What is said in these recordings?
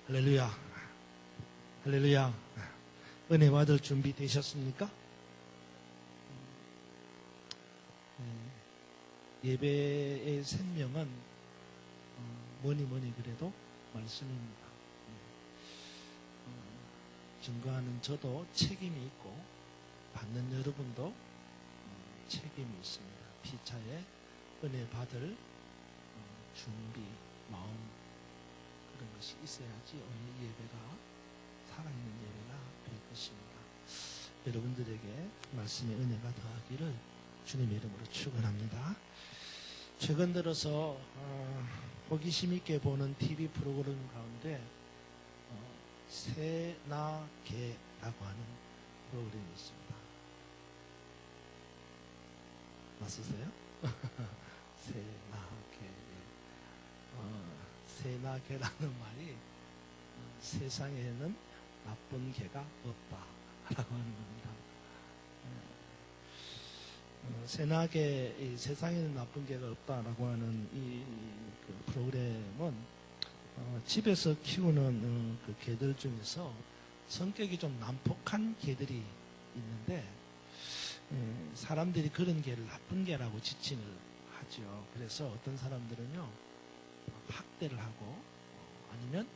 할렐루야. 할렐루야. 은혜 받을 준비 되셨습니까? 예배의 생명은 뭐니 그래도 말씀입니다. 증거하는 저도 책임이 있고 받는 여러분도 책임이 있습니다. 피차에 은혜 받을 준비, 마음 그런 것이 있어야지 오늘 예배가 살아있는 예배가 될 것입니다. 여러분들에게 말씀의 은혜가 더하기를 주님의 이름으로 축원합니다. 최근 들어서 호기심 있게 보는 TV 프로그램 가운데 새나개라고 하는 프로그램이 있습니다. 맞으세요? 새나개. 새나개라는 말이 세상에는 나쁜 개가 없다라고 하는 겁니다. 새나개, 세상에는 나쁜 개가 없다라고 하는 그 프로그램은 집에서 키우는 그 개들 중에서 성격이 좀 난폭한 개들이 있는데 사람들이 그런 개를 나쁜 개라고 지칭을 하죠. 그래서 어떤 사람들은요 학대를 하고 아니면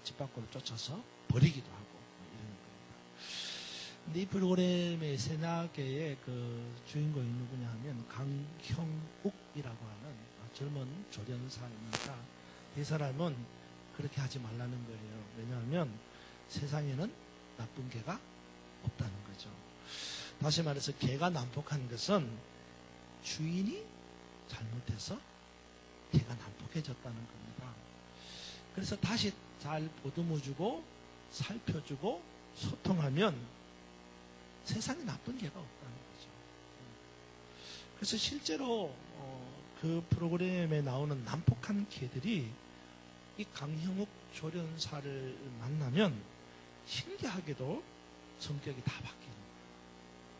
집 밖으로 쫓아서 버리기도 하고 이러는 겁니다. 근데 이 프로그램의 새나개의 그 주인공이 누구냐 하면 강형욱이라고 하는 젊은 조련사입니다. 이 사람은 그렇게 하지 말라는 거예요. 왜냐하면 세상에는 나쁜 개가 없다는 거죠. 다시 말해서 개가 난폭한 것은 주인이 잘못해서 개가 난폭해졌다는 겁니다. 그래서 다시 잘 보듬어주고 살펴주고 소통하면 세상에 나쁜 개가 없다는 거죠. 그래서 실제로 그 프로그램에 나오는 난폭한 개들이 이 강형욱 조련사를 만나면 신기하게도 성격이 다 바뀌는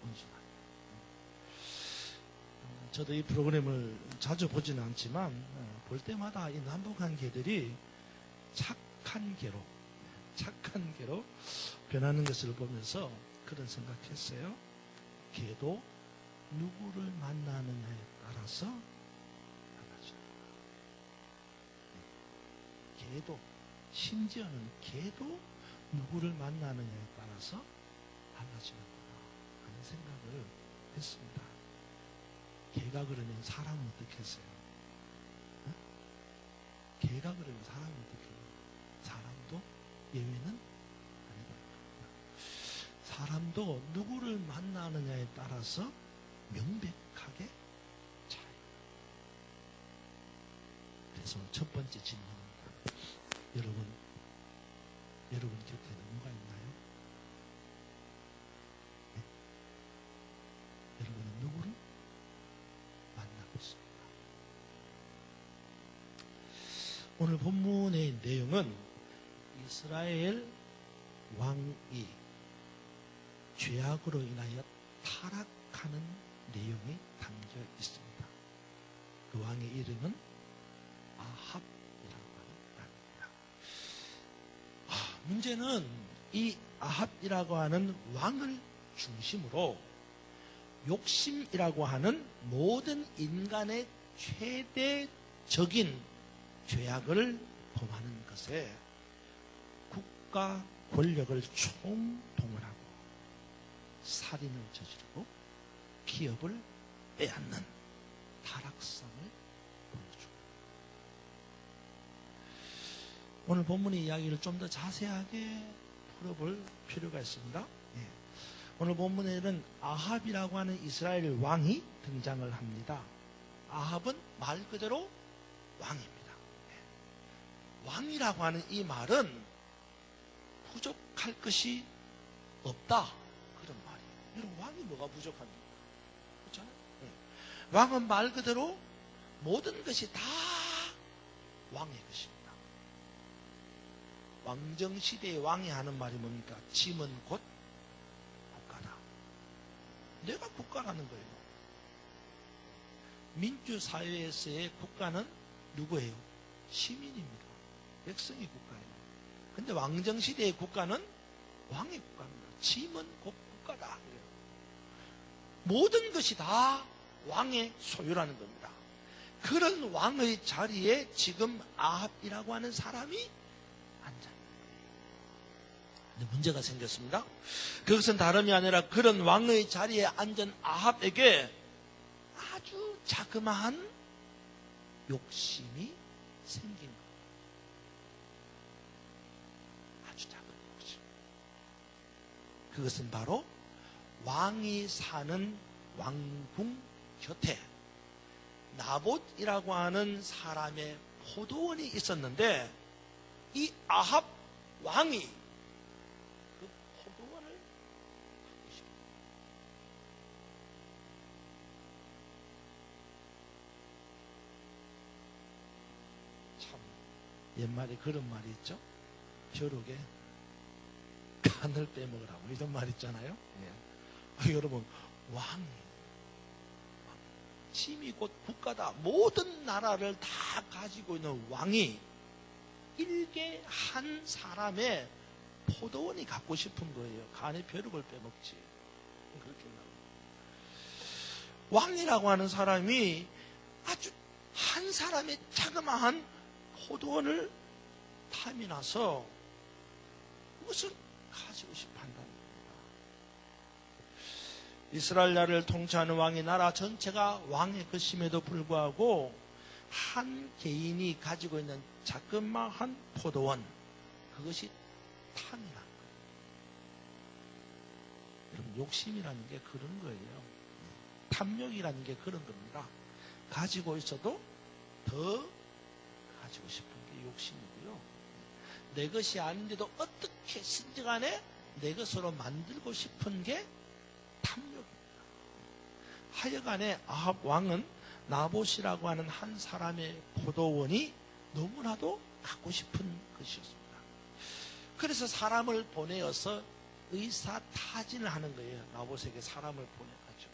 온순하게. 저도 이 프로그램을 자주 보지는 않지만 볼 때마다 이 난폭한 개들이 착한 개로 변하는 것을 보면서 그런 생각했어요. 개도 누구를 만나느냐에 따라서 달라져요. 개도, 심지어는 개도 누구를 만나느냐에 따라서 달라지는구나 하는 생각을 했습니다. 개가 그러면 사람은 어떻게 했어요? 응? 개가 그러면 사람은 어떻게 해요? 사람도 예외는 아니다. 사람도 누구를 만나느냐에 따라서 명백하게 차요. 그래서 첫 번째 질문입니다. 여러분 곁에 누가 있나요? 네? 여러분은 누구를 만나고 있습니다. 오늘 본문의 내용은 이스라엘 왕이 죄악으로 인하여 타락하는 내용이 담겨 있습니다. 그 왕의 이름은 아합이라고 하는 왕입니다. 문제는 이 아합이라고 하는 왕을 중심으로 욕심이라고 하는 모든 인간의 최대적인 죄악을 범하는 것에 국가 권력을 총동원하고 살인을 저지르고 기업을 빼앗는 타락성을 보여줍니다. 오늘 본문의 이야기를 좀 더 자세하게 풀어볼 필요가 있습니다. 오늘 본문에는 아합이라고 하는 이스라엘 왕이 등장을 합니다. 아합은 말 그대로 왕입니다. 왕이라고 하는 이 말은 부족할 것이 없다 그런 말이에요. 여러분 왕이 뭐가 부족합니까? 그렇잖아요. 왕은 말 그대로 모든 것이 다 왕의 것입니다. 왕정시대의 왕이 하는 말이 뭡니까? 짐은 곧 국가다. 내가 국가라는 거예요. 민주사회에서의 국가는 누구예요? 시민입니다. 백성이 국가예요. 근데 왕정시대의 국가는 왕의 국가입니다. 짐은 곧 국가다. 모든 것이 다 왕의 소유라는 겁니다. 그런 왕의 자리에 지금 아합이라고 하는 사람이 앉아. 근데 문제가 생겼습니다. 그것은 다름이 아니라 그런 왕의 자리에 앉은 아합에게 아주 자그마한 욕심이 생긴 거예요. 아주 작은 욕심. 그것은 바로 왕이 사는 왕궁 곁에 나봇이라고 하는 사람의 포도원이 있었는데 이 아합 왕이 그 포도원을 갖고 싶어요. 참 옛말에 그런 말이 있죠. 벼룩에 간을 빼먹으라고 이런 말 있잖아요. 여러분 왕이 짐이 곧 국가다. 모든 나라를 다 가지고 있는 왕이 일개 한 사람의 포도원이 갖고 싶은 거예요. 간의 벼룩을 빼먹지. 그렇게 나옵니다. 왕이라고 하는 사람이 아주 한 사람의 자그마한 포도원을 탐이 나서 무엇을 가지고 싶어 한다는 겁니다. 이스라엘 나라를 통치하는 왕이 나라 전체가 왕의 것임에도 불구하고 한 개인이 가지고 있는 자그마한 포도원, 그것이 탐이 난 거예요. 여러분, 욕심이라는 게 그런 거예요. 탐욕이라는 게 그런 겁니다. 가지고 있어도 더 가지고 싶은 게 욕심이고요. 내 것이 아닌데도 어떻게든지 간에 내 것으로 만들고 싶은 게 탐욕입니다. 하여간에 아합 왕은 나봇이라고 하는 한 사람의 포도원이 너무나도 갖고 싶은 것이었습니다. 그래서 사람을 보내어서 의사타진을 하는 거예요. 나봇에게 사람을 보내가지고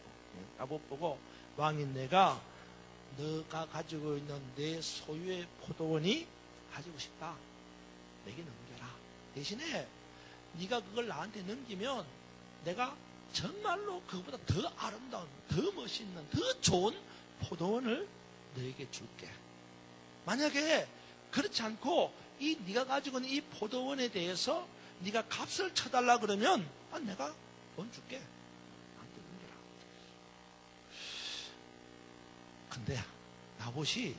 나봇 보고 왕인 내가 너가 가지고 있는 내 소유의 포도원이 가지고 싶다. 내게 넘겨라. 대신에 네가 그걸 나한테 넘기면 내가 정말로 그보다 더 아름다운, 더 멋있는, 더 좋은 포도원을 너에게 줄게. 만약에 그렇지 않고 이 네가 가지고 있는 이 포도원에 대해서 네가 값을 쳐달라 그러면 내가 돈 줄게. 나한테 넘겨라. 근데 나봇이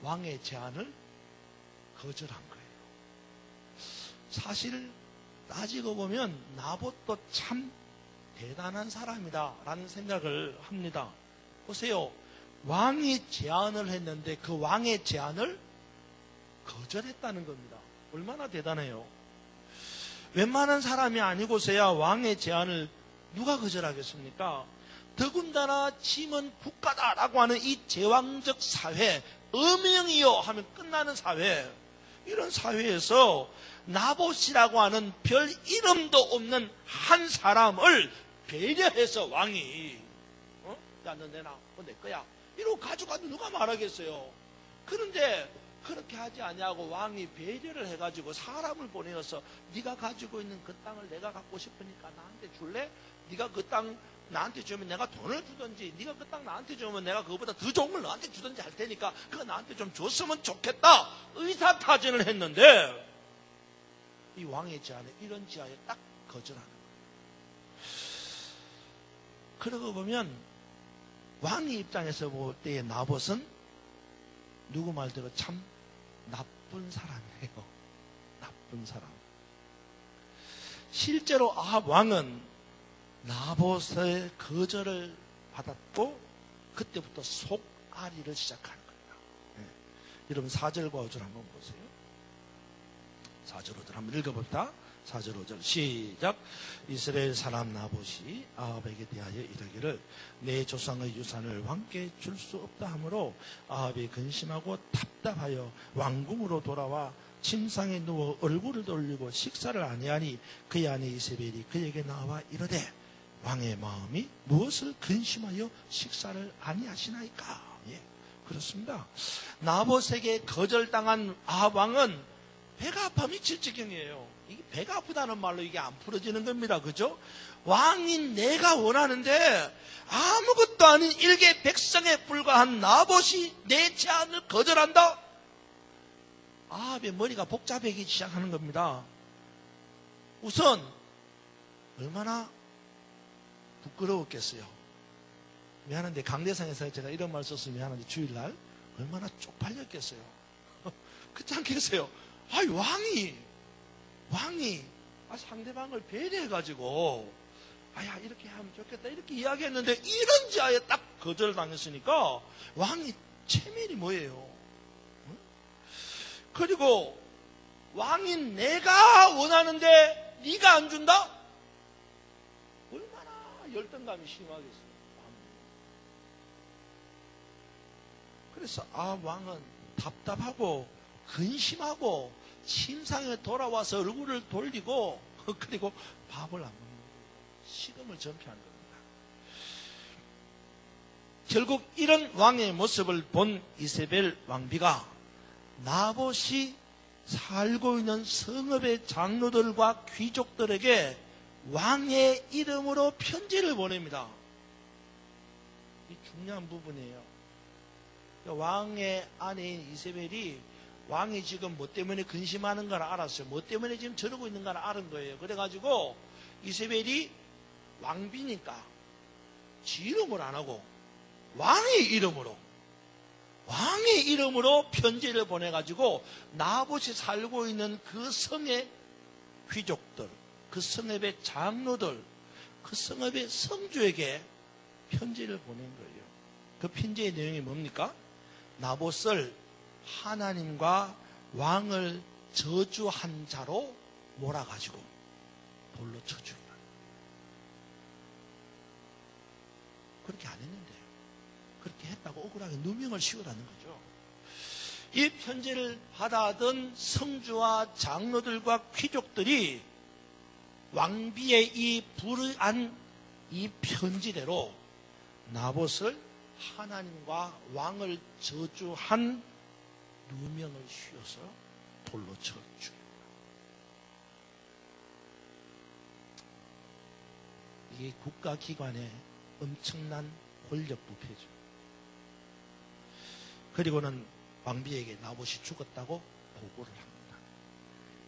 왕의 제안을 거절한 거예요. 사실 따지고 보면 나봇도 참 대단한 사람이다 라는 생각을 합니다. 보세요. 왕이 제안을 했는데 그 왕의 제안을 거절했다는 겁니다. 얼마나 대단해요. 웬만한 사람이 아니고서야 왕의 제안을 누가 거절하겠습니까? 더군다나 짐은 국가다라고 하는 이 제왕적 사회, 어명이요 하면 끝나는 사회, 이런 사회에서 나봇이라고 하는 별 이름도 없는 한 사람을 배려해서 왕이 야, 너 내놔, 내 거야 이러고 가져가도 누가 말하겠어요. 그런데 그렇게 하지 아니하고 왕이 배려를 해가지고 사람을 보내어서 네가 가지고 있는 그 땅을 내가 갖고 싶으니까 나한테 줄래? 네가 그 땅 나한테 주면 내가 돈을 주든지, 네가 그 땅 나한테 주면 내가 그거보다 더 좋은 걸 너한테 주든지 할 테니까 그거 나한테 좀 줬으면 좋겠다. 의사타진을 했는데 이 왕의 제안에, 이런 제안에 딱 거절하는 거예요. 그러고 보면 왕의 입장에서 볼 때의 나봇은 누구 말대로 참 나쁜 사람이에요. 나쁜 사람. 실제로 아합 왕은 나봇의 거절을 받았고 그때부터 속앓이를 시작하는 겁니다. 여러분 4절과 5절 한번 보세요. 4절 5절 한번 읽어봅시다. 4절 5절 시작. 이스라엘 사람 나봇이 아합에게 대하여 이르기를 내 조상의 유산을 왕께 줄 수 없다 하므로 아합이 근심하고 답답하여 왕궁으로 돌아와 침상에 누워 얼굴을 돌리고 식사를 아니하니 그의 아내 이세벨이 그에게 나와 이르되 왕의 마음이 무엇을 근심하여 식사를 아니하시나이까. 예, 그렇습니다. 나봇에게 거절당한 아합 왕은 배가 아파 미칠 지경이에요. 이게 배가 아프다는 말로 이게 안 풀어지는 겁니다. 그죠? 왕인 내가 원하는데 아무것도 아닌 일개 백성에 불과한 나봇이 내 제안을 거절한다? 아합의 머리가 복잡해지기 시작하는 겁니다. 우선 얼마나 부끄러웠겠어요. 미안한데 강대상에서 제가 이런 말 썼으면 미안한데 주일날 얼마나 쪽팔렸겠어요. 그렇지 않겠어요? 아이 왕이 상대방을 배려해가지고 아야 이렇게 하면 좋겠다 이렇게 이야기했는데 이런 자에 딱 거절당했으니까 왕이 체면이 뭐예요? 응? 그리고 왕인 내가 원하는데 네가 안 준다? 얼마나 열등감이 심하겠어요. 그래서 왕은 답답하고 근심하고 침상에 돌아와서 얼굴을 돌리고 그리고 밥을 안 먹는 거예요. 식음을 전폐한 겁니다. 결국 이런 왕의 모습을 본 이세벨 왕비가 나봇이 살고 있는 성읍의 장로들과 귀족들에게 왕의 이름으로 편지를 보냅니다. 이 중요한 부분이에요. 왕의 아내인 이세벨이 왕이 지금 뭐 때문에 근심하는 걸 알았어요. 뭐 때문에 지금 저러고 있는 걸 알은 거예요. 그래가지고 이세벨이 왕비니까 지 이름을 안 하고 왕의 이름으로 편지를 보내가지고 나봇이 살고 있는 그 성의 귀족들, 그 성읍의 장로들, 그 성읍의 성주에게 편지를 보낸 거예요. 그 편지의 내용이 뭡니까? 나봇을 하나님과 왕을 저주한 자로 몰아가지고 돌로 쳐 죽이라. 그렇게 안 했는데요. 그렇게 했다고 억울하게 누명을 씌우라는 거죠. 이 편지를 받아든 성주와 장로들과 귀족들이 왕비의 이 불의한 이 편지대로 나봇을 하나님과 왕을 저주한 누명을 씌워서 돌로 쳐 죽입니다. 이게 국가기관의 엄청난 권력 부패죠. 그리고는 왕비에게 나봇이 죽었다고 보고를 합니다.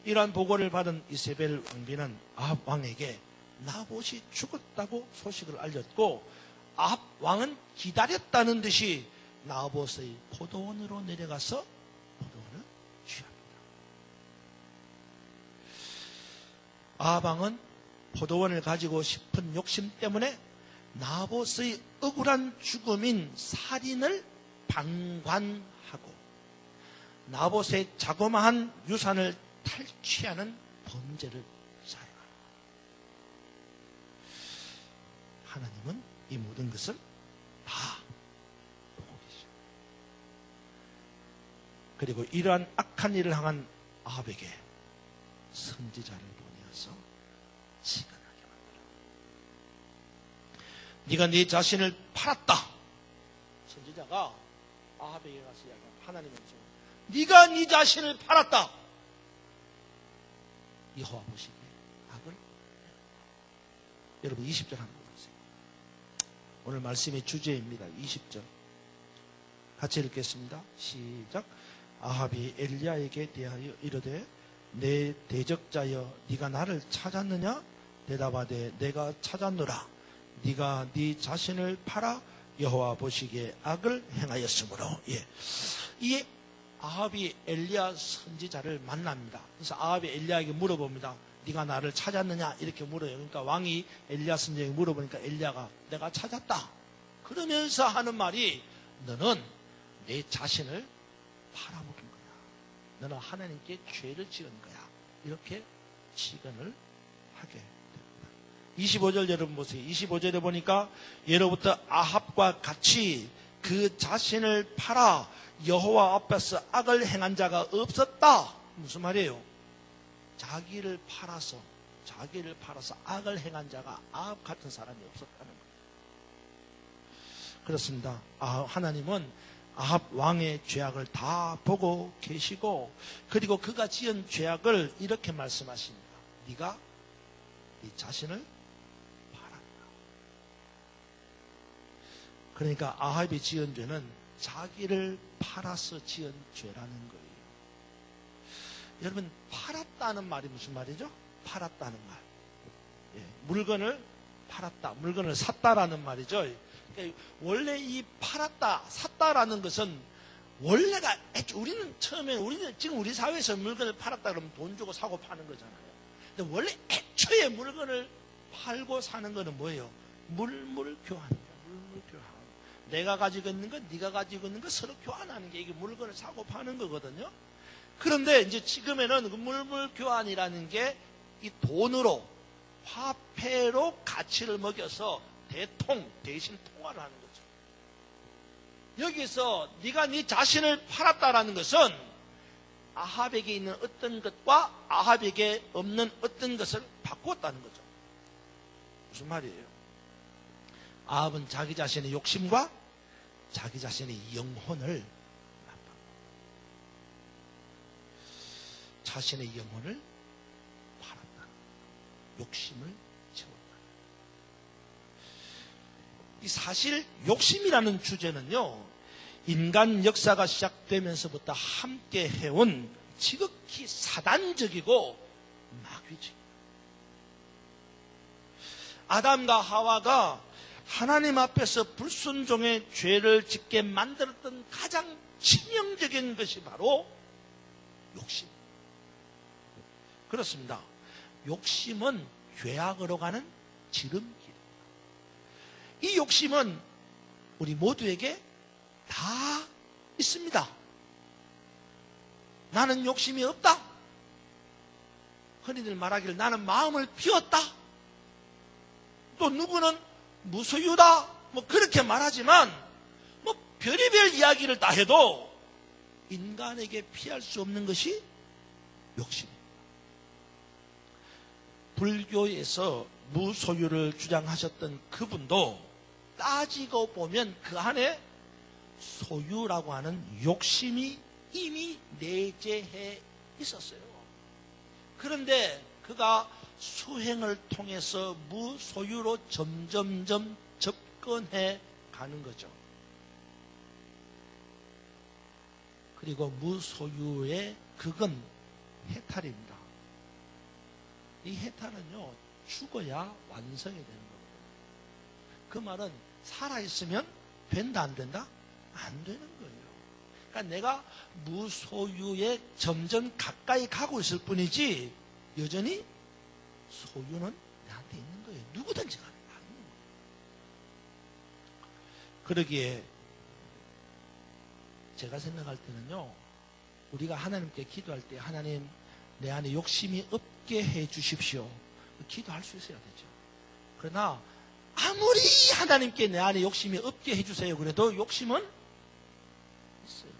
이러한 보고를 받은 이세벨 왕비는 아합 왕에게 나봇이 죽었다고 소식을 알렸고 아합 왕은 기다렸다는 듯이 나봇의 포도원으로 내려가서 포도원을 취합니다. 아합 왕은 포도원을 가지고 싶은 욕심 때문에 나봇의 억울한 죽음인 살인을 방관하고 나봇의 자그마한 유산을 탈취하는 범죄를 자행합니다. 하나님은 이 모든 것을 다 보고 계십니다. 그리고 이러한 악한 일을 향한 아합에게 선지자를 보내어서 시간하게 만들어. 네가 네 자신을 팔았다. 선지자가 아합에게 가서 이야기합니다. 하나님은 네가 네 자신을 팔았다. 여호와 보시기에 악을 여러분 20절 한번 보세요. 오늘 말씀의 주제입니다. 20절 같이 읽겠습니다. 시작. 아합이 엘리야에게 대하여 이르되 내 대적자여 네가 나를 찾았느냐? 대답하되 내가 찾았노라. 네가 네 자신을 팔아 여호와 보시기에 악을 행하였으므로. 이 아합이 엘리야 선지자를 만납니다. 그래서 아합이 엘리야에게 물어봅니다. 네가 나를 찾았느냐? 이렇게 물어요. 그러니까 왕이 엘리야 선지자에게 물어보니까 엘리야가 내가 찾았다. 그러면서 하는 말이 너는 내 자신을 팔아먹은 거야. 너는 하나님께 죄를 지은 거야. 이렇게 시건을 하게 됩니다. 25절 여러분 보세요. 25절에 보니까 예로부터 아합과 같이 그 자신을 팔아 여호와 앞에서 악을 행한 자가 없었다. 무슨 말이에요? 자기를 팔아서 악을 행한 자가 아합 같은 사람이 없었다는 거예요. 그렇습니다. 하나님은 아합 왕의 죄악을 다 보고 계시고, 그리고 그가 지은 죄악을 이렇게 말씀하십니다. 네가 네 자신을 팔았다. 그러니까 아합이 지은 죄는 자기를 팔아서 지은 죄라는 거예요. 여러분, 팔았다는 말이 무슨 말이죠? 팔았다는 말. 예, 물건을 팔았다, 물건을 샀다라는 말이죠. 그러니까 원래 이 팔았다, 샀다라는 것은 원래가 우리는 처음에 지금 우리 사회에서 물건을 팔았다 그러면 돈 주고 사고 파는 거잖아요. 근데 원래 애초에 물건을 팔고 사는 거는 뭐예요? 물물교환이에요. 물물교환. 내가 가지고 있는 거, 네가 가지고 있는 거 서로 교환하는 게 이게 물건을 사고 파는 거거든요. 그런데 이제 지금에는 그 물물교환이라는 게 이 돈으로, 화폐로 가치를 먹여서 대신 통화를 하는 거죠. 여기서 네가 네 자신을 팔았다라는 것은 아합에게 있는 어떤 것과 아합에게 없는 어떤 것을 바꾸었다는 거죠. 무슨 말이에요? 아합은 자기 자신의 욕심과 자기 자신의 영혼을 자신의 영혼을 팔았다. 욕심을 채웠다. 이 사실 욕심이라는 주제는요, 인간 역사가 시작되면서부터 함께 해온 지극히 사단적이고 마귀적입니다. 아담과 하와가 하나님 앞에서 불순종의 죄를 짓게 만들었던 가장 치명적인 것이 바로 욕심. 그렇습니다. 욕심은 죄악으로 가는 지름길입니다. 이 욕심은 우리 모두에게 다 있습니다. 나는 욕심이 없다. 흔히들 말하기를 나는 마음을 비웠다. 또 누구는 무소유다. 뭐 그렇게 말하지만 뭐 별의별 이야기를 다 해도 인간에게 피할 수 없는 것이 욕심입니다. 불교에서 무소유를 주장하셨던 그분도 따지고 보면 그 안에 소유라고 하는 욕심이 이미 내재해 있었어요. 그런데 그가 수행을 통해서 무소유로 점점점 접근해 가는 거죠. 그리고 무소유의 극은 해탈입니다. 이 해탈은요, 죽어야 완성이 되는 거거든요. 그 말은 살아있으면 된다, 안 된다? 안 되는 거예요. 그러니까 내가 무소유에 점점 가까이 가고 있을 뿐이지 여전히 소유는 나한테 있는 거예요. 누구든지 간에 다 있는 거예요. 그러기에 제가 생각할 때는요, 우리가 하나님께 기도할 때 하나님 내 안에 욕심이 없게 해 주십시오. 기도할 수 있어야 되죠. 그러나 아무리 하나님께 내 안에 욕심이 없게 해 주세요 그래도 욕심은 있어요.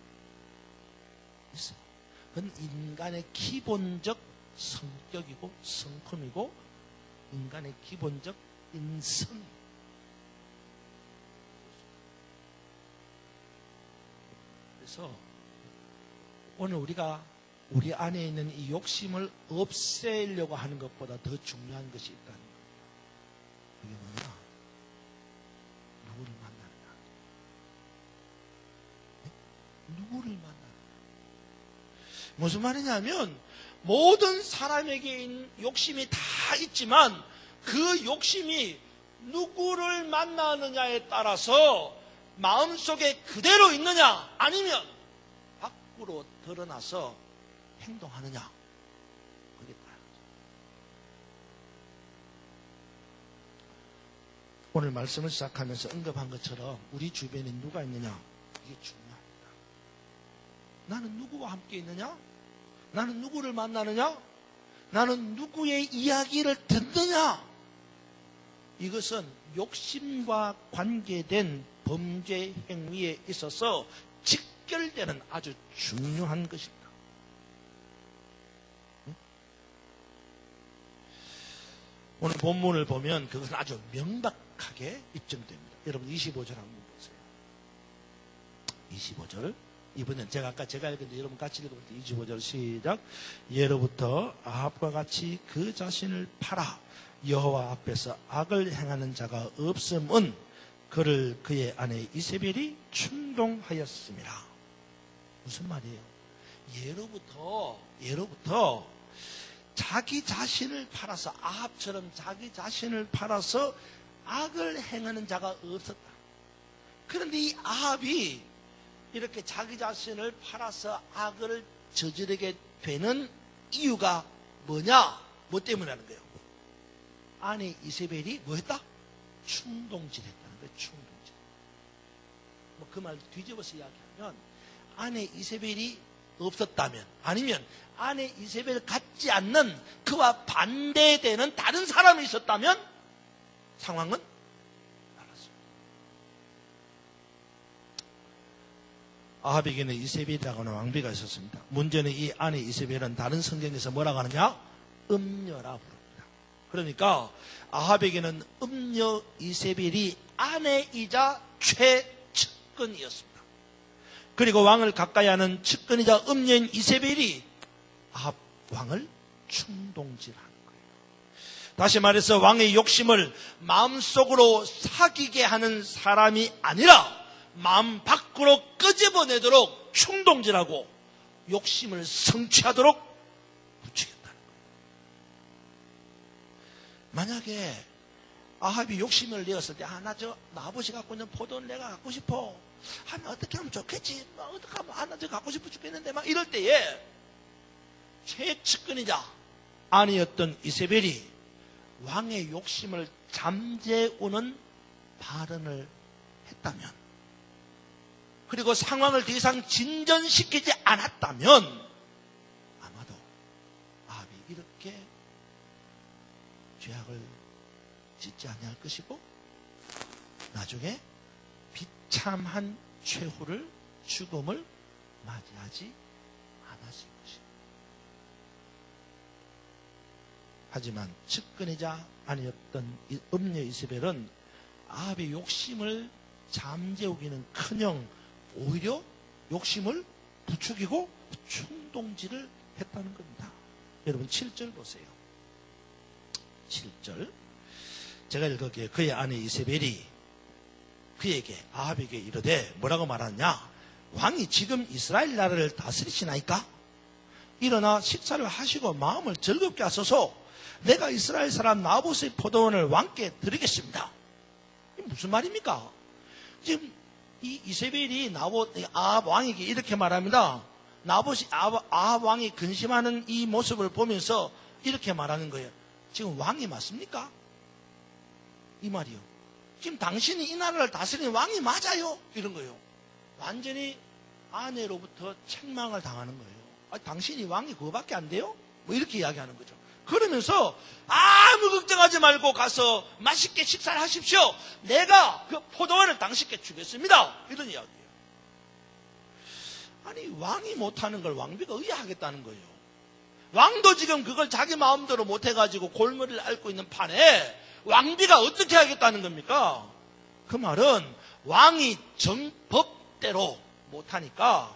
있어요. 그건 인간의 기본적 성격이고 성품이고 인간의 기본적 인성이에요. 그래서 오늘 우리가 우리 안에 있는 이 욕심을 없애려고 하는 것보다 더 중요한 것이 있다는 거예요. 그게 뭐냐? 누구를 만나느냐? 네? 누구를 만나느냐? 무슨 말이냐면 모든 사람에게 욕심이 다 있지만 그 욕심이 누구를 만나느냐에 따라서 마음속에 그대로 있느냐 아니면 밖으로 드러나서 행동하느냐, 그게 다른 거죠. 오늘 말씀을 시작하면서 언급한 것처럼 우리 주변에 누가 있느냐, 이게 중요합니다. 나는 누구와 함께 있느냐? 나는 누구를 만나느냐? 나는 누구의 이야기를 듣느냐? 이것은 욕심과 관계된 범죄 행위에 있어서 직결되는 아주 중요한 것입니다. 오늘 본문을 보면 그것은 아주 명백하게 입증됩니다. 여러분 25절 한번 보세요. 25절. 이번엔 제가 읽었는데 여러분 같이 읽어볼게요. 25절 시작. 예로부터 아합과 같이 그 자신을 팔아 여호와 앞에서 악을 행하는 자가 없음은 그를 그의 아내 이세벨이 충동하였습니다. 무슨 말이에요? 예로부터 자기 자신을 팔아서, 아합처럼 자기 자신을 팔아서 악을 행하는 자가 없었다. 그런데 이 아합이 이렇게 자기 자신을 팔아서 악을 저지르게 되는 이유가 뭐냐? 뭐 때문이라는 거예요? 아내 이세벨이 뭐 했다? 충동질했다는 거예요. 충동질. 뭐 그 말 뒤집어서 이야기하면, 아내 이세벨이 없었다면, 아니면 아내 이세벨 같지 않는 그와 반대되는 다른 사람이 있었다면 상황은 달랐습니다. 아합에게는 이세벨이라고 하는 왕비가 있었습니다. 문제는 이 아내 이세벨은 다른 성경에서 뭐라고 하느냐? 음녀라 부릅니다. 그러니까 아합에게는 음녀 이세벨이 아내이자 최측근이었습니다. 그리고 왕을 가까이 하는 측근이자 음녀인 이세벨이 아합 왕을 충동질하는 거예요. 다시 말해서 왕의 욕심을 마음속으로 사귀게 하는 사람이 아니라 마음 밖으로 끄집어내도록 충동질하고 욕심을 성취하도록 부추겼다는 거예요. 만약에 아합이 욕심을 내었을 때, 나 아버지 갖고 있는 포도는 내가 갖고 싶어 하면 어떻게 하면 좋겠지, 어떻게 하면 저 갖고 싶어 죽겠는데 막 이럴 때에 최측근이자 아내였던 이세벨이 왕의 욕심을 잠재우는 발언을 했다면, 그리고 상황을 더 이상 진전시키지 않았다면 아마도 아합이 이렇게 죄악을 짓지 아니할 것이고 나중에 비참한 최후를, 죽음을 맞이하지 않았을 것입니다. 하지만 측근이자 아내였던 음녀 이세벨은 아합의 욕심을 잠재우기는커녕 오히려 욕심을 부추기고 충동질을 했다는 겁니다. 여러분 7절 보세요. 7절 제가 읽을게요. 그의 아내 이세벨이 그에게, 아합에게 이르되 뭐라고 말하냐? 왕이 지금 이스라엘 나라를 다스리시나이까? 일어나 식사를 하시고 마음을 즐겁게 하소서. 내가 이스라엘 사람 나봇의 포도원을 왕께 드리겠습니다. 이게 무슨 말입니까? 지금 이 이세벨이 아합 왕에게 이렇게 말합니다. 아합 왕이 근심하는 이 모습을 보면서 이렇게 말하는 거예요. 지금 왕이 맞습니까? 이 말이요. 지금 당신이 이 나라를 다스리는 왕이 맞아요? 이런 거예요. 완전히 아내로부터 책망을 당하는 거예요. 당신이 왕이 그거밖에 안 돼요? 뭐 이렇게 이야기하는 거죠. 그러면서 아무 걱정하지 말고 가서 맛있게 식사를 하십시오. 내가 그 포도원을 당신께 주겠습니다. 이런 이야기예요. 아니, 왕이 못하는 걸 왕비가 의아하겠다는 거예요. 왕도 지금 그걸 자기 마음대로 못해가지고 골머리를 앓고 있는 판에 왕비가 어떻게 하겠다는 겁니까? 그 말은 왕이 정법대로 못하니까,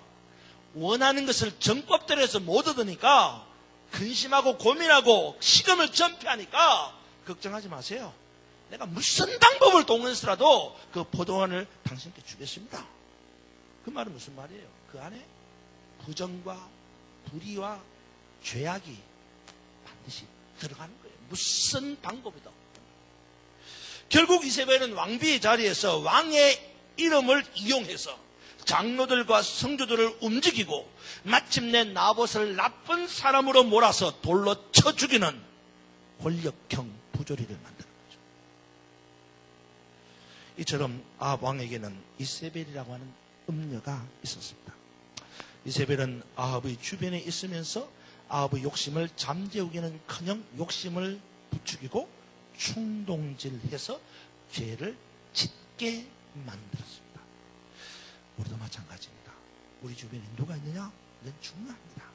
원하는 것을 정법대로 해서 못 얻으니까 근심하고 고민하고 식음을 전폐하니까 걱정하지 마세요. 내가 무슨 방법을 동원해서라도 그 포도원을 당신께 주겠습니다. 그 말은 무슨 말이에요? 그 안에 부정과 불의와 죄악이 반드시 들어가는 거예요. 무슨 방법이든. 결국 이세벨은 왕비의 자리에서 왕의 이름을 이용해서 장로들과 성도들을 움직이고 마침내 나봇을 나쁜 사람으로 몰아서 돌로 쳐 죽이는 권력형 부조리를 만드는 거죠. 이처럼 아합 왕에게는 이세벨이라고 하는 음녀가 있었습니다. 이세벨은 아합의 주변에 있으면서 아합의 욕심을 잠재우기는커녕 욕심을 부추기고 충동질해서 죄를 짓게 만들었습니다. 우리도 마찬가지입니다. 우리 주변에 누가 있느냐? 이건 중요합니다.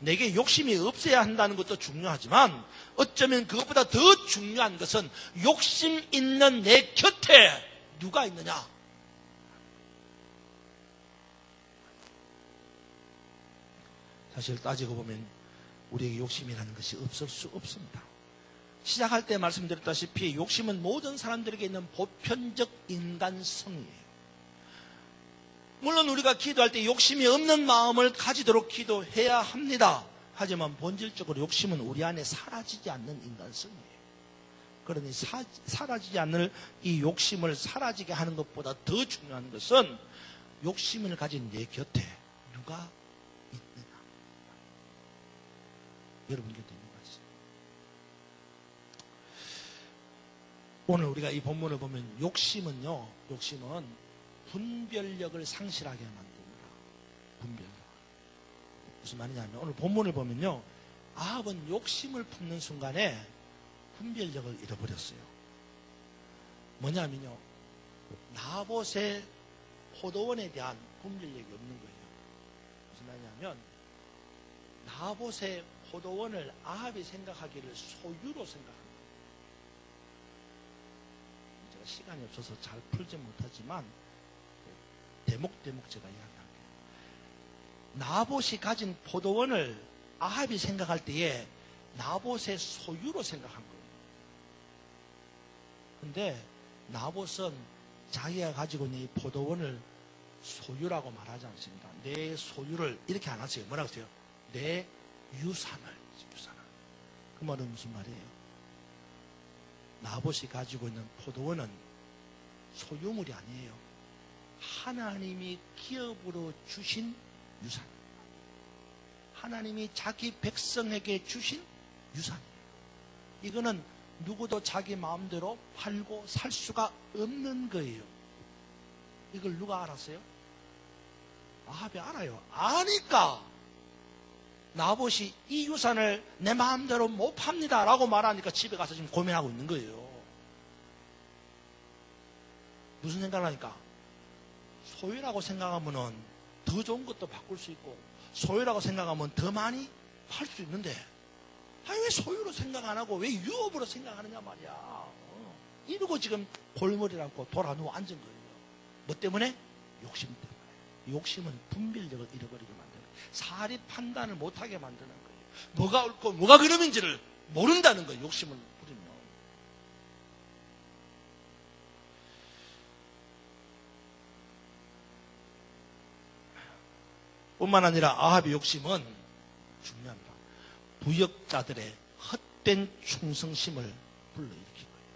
내게 욕심이 없어야 한다는 것도 중요하지만 어쩌면 그것보다 더 중요한 것은 욕심 있는 내 곁에 누가 있느냐? 사실 따지고 보면 우리에게 욕심이라는 것이 없을 수 없습니다. 시작할 때 말씀드렸다시피 욕심은 모든 사람들에게 있는 보편적 인간성이에요. 물론 우리가 기도할 때 욕심이 없는 마음을 가지도록 기도해야 합니다. 하지만 본질적으로 욕심은 우리 안에 사라지지 않는 인간성이에요. 그러니 사라지지 않을 이 욕심을 사라지게 하는 것보다 더 중요한 것은 욕심을 가진 내 곁에 누가 있느냐. 여러분 곁에 누가 있어요? 오늘 우리가 이 본문을 보면 욕심은 분별력을 상실하게 만듭니다. 분별력. 무슨 말이냐면 오늘 본문을 보면요, 아합은 욕심을 품는 순간에 분별력을 잃어버렸어요. 뭐냐면요, 나봇의 포도원에 대한 분별력이 없는 거예요. 무슨 말이냐면 나봇의 포도원을 아합이 생각하기를 소유로 생각합니다. 제가 시간이 없어서 잘 풀지 못하지만 대목 제가 이야기할게요. 나봇이 가진 포도원을 아합이 생각할 때에 나봇의 소유로 생각한 거예요. 근데 나봇은 자기가 가지고 있는 이 포도원을 소유라고 말하지 않습니다. 내 소유를 이렇게 안 하세요. 뭐라고 하세요? 내 유산을. 그 말은 무슨 말이에요? 나봇이 가지고 있는 포도원은 소유물이 아니에요. 하나님이 기업으로 주신 유산. 하나님이 자기 백성에게 주신 유산이에요. 이거는 누구도 자기 마음대로 팔고 살 수가 없는 거예요. 이걸 누가 알았어요? 아합이 알아요. 아니까 나봇이 이 유산을 내 마음대로 못 팝니다 라고 말하니까 집에 가서 지금 고민하고 있는 거예요. 무슨 생각을 하니까 소유라고 생각하면 더 좋은 것도 바꿀 수 있고 소유라고 생각하면 더 많이 팔 수 있는데 왜 소유로 생각 안 하고 왜 유업으로 생각하느냐 말이야. 이러고 지금 골머리를 얹고 돌아 누워 앉은 거예요. 뭐 때문에? 욕심 때문에. 욕심은 분별력을 잃어버리게 만드는 거예요. 사리 판단을 못하게 만드는 거예요. 뭐가 옳고 뭐가 그름인지를 모른다는 거예요. 욕심을 부리면. 뿐만 아니라 아합의 욕심은 중요합니다. 부역자들의 헛된 충성심을 불러일으킨 거예요.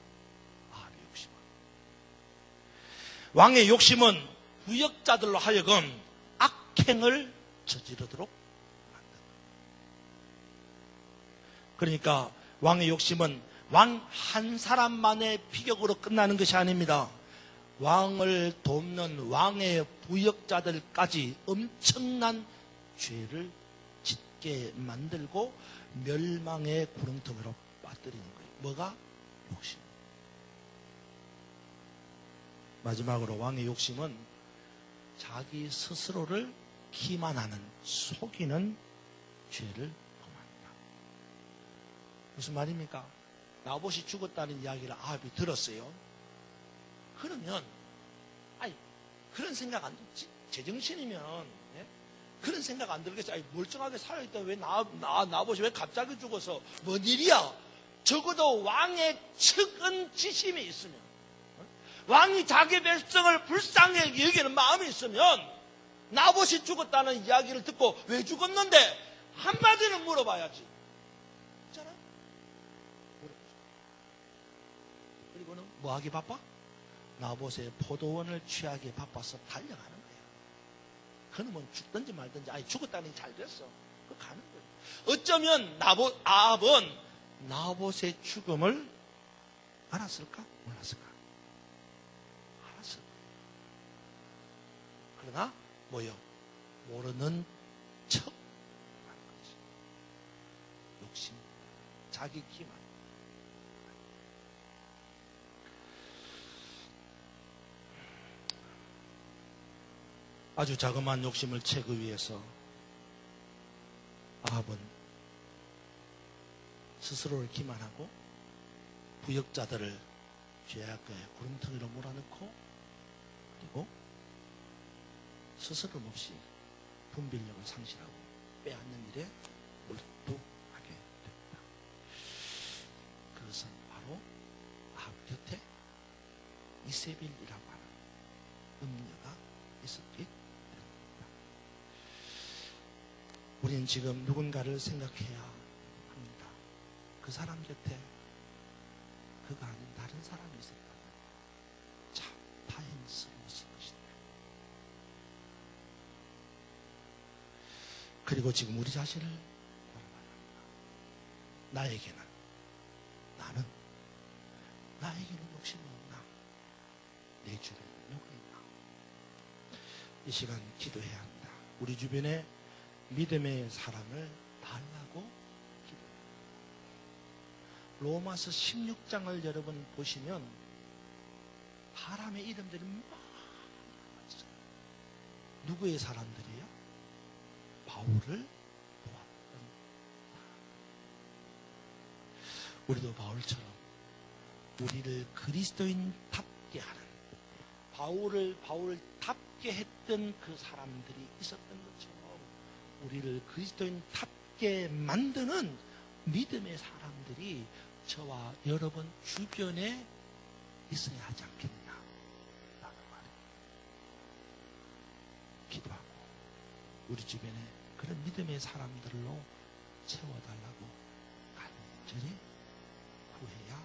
아합의 욕심은. 왕의 욕심은 부역자들로 하여금 악행을 저지르도록 만든 거예요. 그러니까 왕의 욕심은 왕 한 사람만의 비격으로 끝나는 것이 아닙니다. 왕을 돕는 왕의 부역자들까지 엄청난 죄를 짓게 만들고 멸망의 구렁텅이로 빠뜨리는 거예요. 뭐가? 욕심. 마지막으로 왕의 욕심은 자기 스스로를 기만하는, 속이는 죄를 범합니다. 무슨 말입니까? 나봇이 죽었다는 이야기를 아합이 들었어요. 그러면 그런 생각 안 들지? 제정신이면 그런 생각 안 들겠어요. 멀쩡하게 살아있다 왜 나봇이 왜 갑자기 죽어서 뭔 일이야? 적어도 왕의 측은지심이 있으면, 왕이 자기 백성을 불쌍히 여기는 마음이 있으면 나봇이 죽었다는 이야기를 듣고 왜 죽었는데 한마디는 물어봐야지. 있잖아요? 그리고는 뭐 하기 바빠? 나봇의 포도원을 취하기에 바빠서 달려가는 거예요. 그놈은 죽든지 말든지 죽었다니 잘 됐어. 그 가는 거예요. 어쩌면 아합은 나봇의 죽음을 알았을까? 몰랐을까? 알았을 거예요. 그러나 뭐요? 모르는 척 하는 거지. 욕심, 자기 기만. 아주 자그마한 욕심을 채기 위해서 아합은 스스로를 기만하고 부역자들을 죄악의 구름텅이로 몰아넣고 그리고 스스럼 없이 분별력을 상실하고 빼앗는 일에 몰두하게 됩니다. 그것은 바로 아합 곁에 이세벨이라고 하는 음녀가 있었기 때문입니다. 우리는 지금 누군가를 생각해야 합니다. 그 사람 곁에 그가 아닌 다른 사람이 있었다면 참 다행스러웠을 것이다. 그리고 지금 우리 자신을 돌아봐야 합니다. 나에게는 욕심이 없나? 내 주변에 누가 있나? 이 시간 기도해야 합니다. 우리 주변에 믿음의 사랑을 달라고 기도해야 합니다. 로마서 16장을 여러분 보시면 사람의 이름들이 많이 있어요. 누구의 사람들이에요? 바울을 도왔던 사람. 우리도 바울처럼 우리를 그리스도인답게 하는 바울답게 했던 그 사람들이 있었던 것처럼 우리를 그리스도인답게 만드는 믿음의 사람들이 저와 여러분 주변에 있어야 하지 않겠나 라는 말이에요. 기도하고 우리 주변에 그런 믿음의 사람들로 채워달라고 간절히 구해야